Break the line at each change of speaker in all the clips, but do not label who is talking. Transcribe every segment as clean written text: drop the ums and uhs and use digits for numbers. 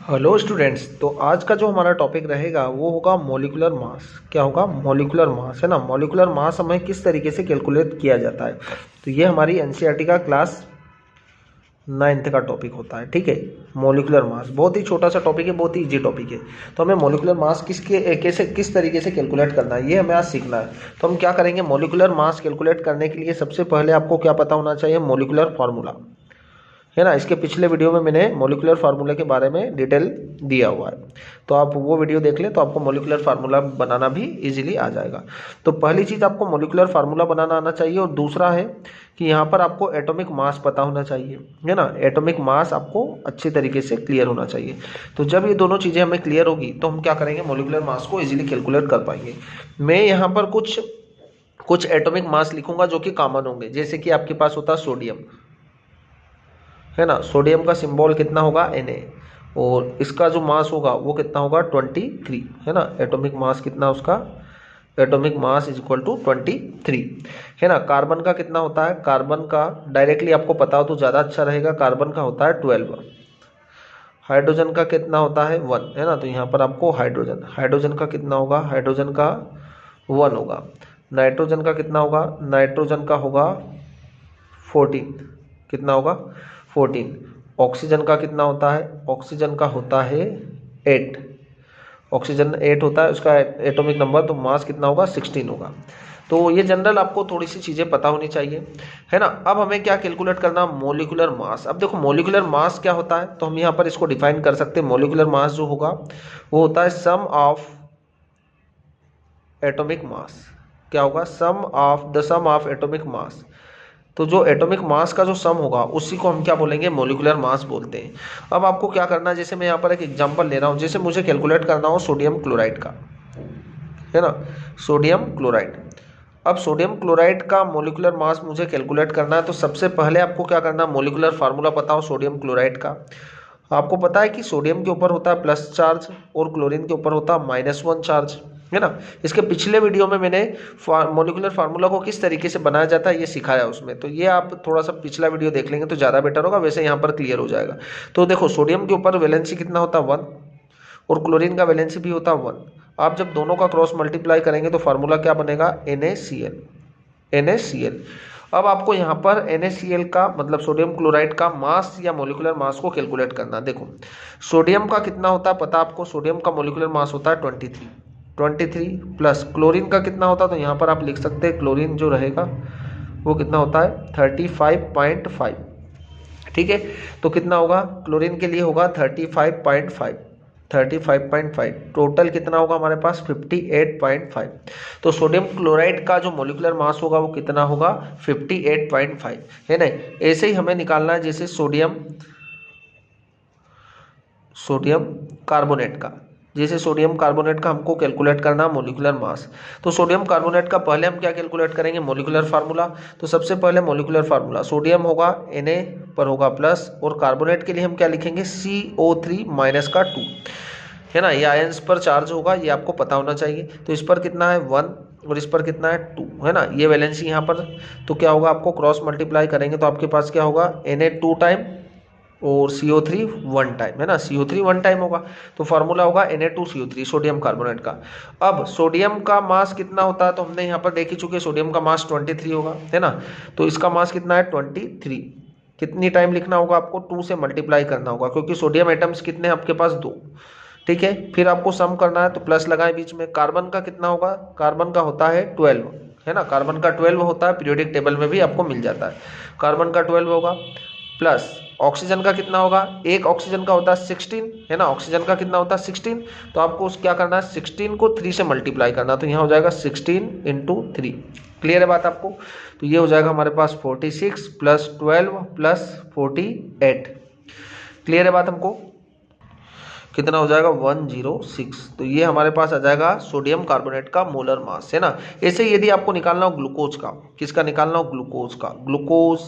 Hello students. तो आज का जो हमारा टॉपिक रहेगा वो होगा मॉलिक्यूलर मास। क्या होगा? मॉलिक्यूलर मास, है ना। मॉलिक्यूलर मास हमें किस तरीके से कैलकुलेट किया जाता है, तो ये हमारी एनसीईआरटी का क्लास 9th का टॉपिक होता है। ठीक है, मॉलिक्यूलर मास बहुत ही छोटा सा टॉपिक है, बहुत ही इजी टॉपिक है। तो हमें मॉलिक्यूलर मास किस तरीके से कैलकुलेट करना है, ये हमें आज सीखना है। तो हम क्या करेंगे, मॉलिक्यूलर मास कैलकुलेट करने के लिए सबसे पहले आपको क्या पता होना चाहिए, मॉलिक्यूलर फार्मूला, है ना। इसके पिछले वीडियो में मैंने मॉलिक्यूलर फार्मूला के बारे में डिटेल दिया हुआ है, तो आप वो वीडियो देख लें तो आपको मॉलिक्यूलर फार्मूला बनाना भी इजीली आ जाएगा। तो पहली चीज़ आपको मॉलिक्यूलर फार्मूला बनाना आना चाहिए, और दूसरा है कि यहाँ पर आपको एटॉमिक मास पता होना चाहिए, है ना। एटॉमिक मास आपको अच्छी तरीके से क्लियर होना चाहिए। तो जब ये दोनों चीज़ें हमें क्लियर होगी तो हम क्या करेंगे, मॉलिक्यूलर मास को इजीली कैलकुलेट कर पाएंगे। मैं यहाँ पर कुछ एटॉमिक मास लिखूंगा जो कि कॉमन होंगे। जैसे कि आपके पास होता है सोडियम, है ना। सोडियम का सिंबल कितना होगा, Na, और इसका जो मास होगा वो कितना होगा 23, है ना। एटॉमिक मास कितना उसका, atomic mass is equal to 23, है ना। कार्बन का कितना होता है, कार्बन का डायरेक्टली आपको पता हो तो ज़्यादा अच्छा रहेगा। कार्बन का होता है 12। हाइड्रोजन का कितना होता है 1, है ना। तो यहाँ पर आपको हाइड्रोजन का कितना होगा, हाइड्रोजन का 1 होगा। नाइट्रोजन का कितना होगा, नाइट्रोजन का होगा 14, कितना होगा 14। ऑक्सीजन का कितना होता है, ऑक्सीजन का होता है 8, ऑक्सीजन 8 होता है उसका एटॉमिक नंबर, तो मास कितना होगा 16 होगा। तो ये जनरल आपको थोड़ी सी चीज़ें पता होनी चाहिए, है ना। अब हमें क्या कैलकुलेट करना, मोलिकुलर मास। अब देखो मोलिकुलर मास क्या होता है, तो हम यहाँ पर इसको डिफाइन कर सकते हैं। मोलिकुलर मास जो होगा वो होता है सम ऑफ एटॉमिक मास। क्या होगा, सम ऑफ एटॉमिक मास। तो जो एटॉमिक मास का जो सम होगा उसी को हम क्या बोलेंगे, मोलिकुलर मास बोलते हैं। अब आपको क्या करना है, जैसे मैं यहाँ पर एक एग्जांपल ले रहा हूँ। जैसे मुझे कैलकुलेट करना हो सोडियम क्लोराइड का, है ना, सोडियम क्लोराइड। अब सोडियम क्लोराइड का मोलिकुलर मास मुझे कैलकुलेट करना है, तो सबसे पहले आपको क्या करना है, मोलिकुलर फार्मूला पता हो सोडियम क्लोराइड का। आपको पता है कि सोडियम के ऊपर होता है प्लस चार्ज और क्लोरीन के ऊपर होता है -1 चार्ज, है ना। इसके पिछले वीडियो में मैंने मॉलिक्यूलर फार्मूला को किस तरीके से बनाया जाता है ये सिखाया उसमें, तो ये आप थोड़ा सा पिछला वीडियो देख लेंगे तो ज़्यादा बेटर होगा। वैसे यहाँ पर क्लियर हो जाएगा। तो देखो सोडियम के ऊपर वैलेंसी कितना होता है 1, और क्लोरीन का वैलेंसी भी होता है 1। आप जब दोनों का क्रॉस मल्टीप्लाई करेंगे तो फार्मूला क्या बनेगा, NaCl। अब आपको यहाँ पर NaCl का मतलब सोडियम क्लोराइड का मास या मोलिकुलर मास को कैलकुलेट करना। देखो सोडियम का कितना होता है पता आपको, सोडियम का मोलिकुलर मास होता है 23 प्लस क्लोरीन का कितना होता है, तो यहाँ पर आप लिख सकते हैं क्लोरीन जो रहेगा वो कितना होता है 35.5। ठीक है, तो कितना होगा क्लोरीन के लिए होगा 35.5, टोटल कितना होगा हमारे पास 58.5। तो सोडियम क्लोराइड का जो मोलिकुलर मास होगा वो कितना होगा 58.5, है ना। ऐसे ही हमें निकालना है जैसे सोडियम कार्बोनेट का, जैसे सोडियम कार्बोनेट का हमको कैलकुलेट करना है मोलिकुलर मास। तो सोडियम कार्बोनेट का पहले हम क्या कैलकुलेट करेंगे, मोलिकुलर फार्मूला। तो सबसे पहले मोलिकुलर फार्मूला, सोडियम होगा Na पर होगा प्लस, और कार्बोनेट के लिए हम क्या लिखेंगे CO3 माइनस का 2, है ना। ये आयंस पर चार्ज होगा, ये आपको पता होना चाहिए। तो इस पर कितना है 1 और इस पर कितना है 2, है ना। ये वैलेंसी यहाँ पर, तो क्या होगा आपको क्रॉस मल्टीप्लाई करेंगे तो आपके पास क्या होगा Na 2 टाइम और CO3 1 टाइम, है ना। CO3 1 टाइम होगा तो फार्मूला होगा Na2CO3 सोडियम कार्बोनेट का। अब सोडियम का मास कितना होता है, तो हमने यहाँ पर देख ही चुके, सोडियम का मास 23 होगा, है ना। तो इसका मास कितना है 23। कितनी टाइम लिखना होगा आपको, 2 से मल्टीप्लाई करना होगा, क्योंकि सोडियम एटम्स कितने हैं आपके पास 2। ठीक है, फिर आपको सम करना है तो प्लस लगाएं बीच में। कार्बन का कितना होगा, कार्बन का होता है 12, है ना। कार्बन का 12 होता है, पीरियोडिक टेबल में भी आपको मिल जाता है। कार्बन का 12 होगा, प्लस ऑक्सीजन का कितना होगा, एक ऑक्सीजन का होता है 16, है ना। ऑक्सीजन का कितना होता है 16, तो आपको क्या करना है 16 को 3 से मल्टीप्लाई करना, तो यहाँ हो जाएगा 16 × 3। क्लियर है बात आपको, तो ये हो जाएगा हमारे पास 46 + 12 + 48। क्लियर है बात हमको, कितना हो जाएगा 106। तो ये हमारे पास आ जाएगा सोडियम कार्बोनेट का मोलर मास, है ना। ऐसे यदि आपको निकालना हो ग्लूकोज का, किसका निकालना हो, ग्लूकोज का, ग्लूकोज।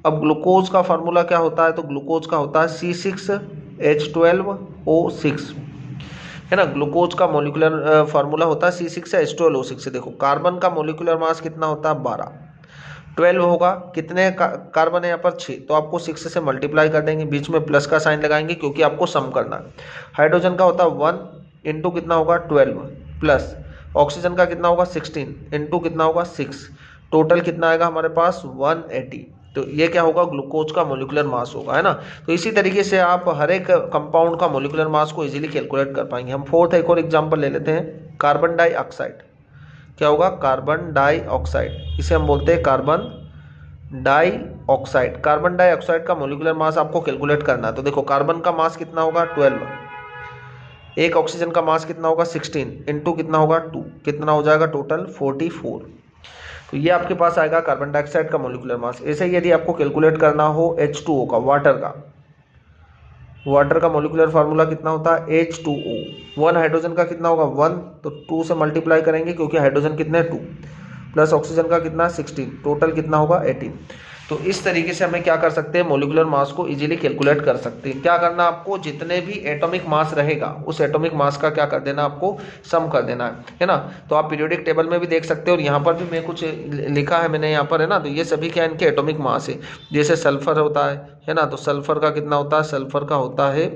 अब ग्लूकोज का फार्मूला क्या होता है, तो ग्लूकोज का होता है C6H12O6, है ना। ग्लूकोज का मोलिकुलर फार्मूला होता है C6H12O6। देखो कार्बन का मोलिकुलर मास कितना होता है 12, 12 होगा, कितने कार्बन है यहाँ पर 6, तो आपको 6 से मल्टीप्लाई कर देंगे, बीच में प्लस का साइन लगाएंगे क्योंकि आपको सम करना है। हाइड्रोजन का होता है 1 इंटू कितना होगा 12 प्लस ऑक्सीजन का कितना होगा 16 इंटू कितना होगा 6, टोटल कितना आएगा हमारे पास 180। तो ये क्या होगा, ग्लूकोज का मोलिकुलर मास होगा, है ना। तो इसी तरीके से आप हर एक कंपाउंड का मोलिकुलर मास को इजीली कैलकुलेट कर पाएंगे। हम फोर्थ एक और एग्जांपल ले लेते हैं, कार्बन डाइऑक्साइड। क्या होगा, कार्बन डाइऑक्साइड, इसे हम बोलते हैं कार्बन डाइऑक्साइड। कार्बन डाइऑक्साइड का मोलिकुलर मास आपको कैलकुलेट करना है। तो देखो कार्बन का मास कितना होगा 12, एक ऑक्सीजन का मास कितना होगा 16 इंटू कितना होगा 2, कितना हो जाएगा टोटल 44। तो ये आपके पास आएगा कार्बन डाइऑक्साइड का मोलिकुलर मास। ऐसे ही यदि आपको कैलकुलेट करना हो H2O का, वाटर का मोलिकुलर फार्मूला कितना होता है H2O, 1 हाइड्रोजन का कितना होगा 1, तो 2 से मल्टीप्लाई करेंगे क्योंकि हाइड्रोजन कितने 2, प्लस ऑक्सीजन का कितना 16, टोटल कितना होगा 18। तो इस तरीके से हमें क्या कर सकते हैं, मोलिकुलर मास को इजीली कैलकुलेट कर सकते हैं। क्या करना आपको, जितने भी एटॉमिक मास रहेगा उस एटॉमिक मास का क्या कर देना, आपको सम कर देना है ना। तो आप पीरियोडिक टेबल में भी देख सकते हो, और यहाँ पर भी मैं कुछ लिखा है मैंने यहाँ पर, है ना। तो ये सभी क्या इनके एटॉमिक मास है। जैसे सल्फर होता है ना, तो सल्फर का कितना होता है, सल्फर का होता है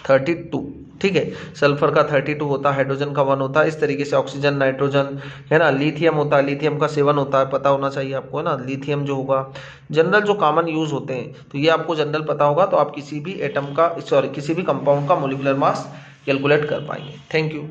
32, ठीक है, सल्फर का 32 होता है, हाइड्रोजन का 1 होता है। इस तरीके से ऑक्सीजन, नाइट्रोजन, है ना, लिथियम होता है, लिथियम का 7 होता है, पता होना चाहिए आपको, है ना। लिथियम जो होगा, जनरल जो कॉमन यूज होते हैं, तो ये आपको जनरल पता होगा, तो आप किसी भी एटम का, सॉरी किसी भी कंपाउंड का मोलिकुलर मास कैलकुलेट कर पाएंगे। Thank you.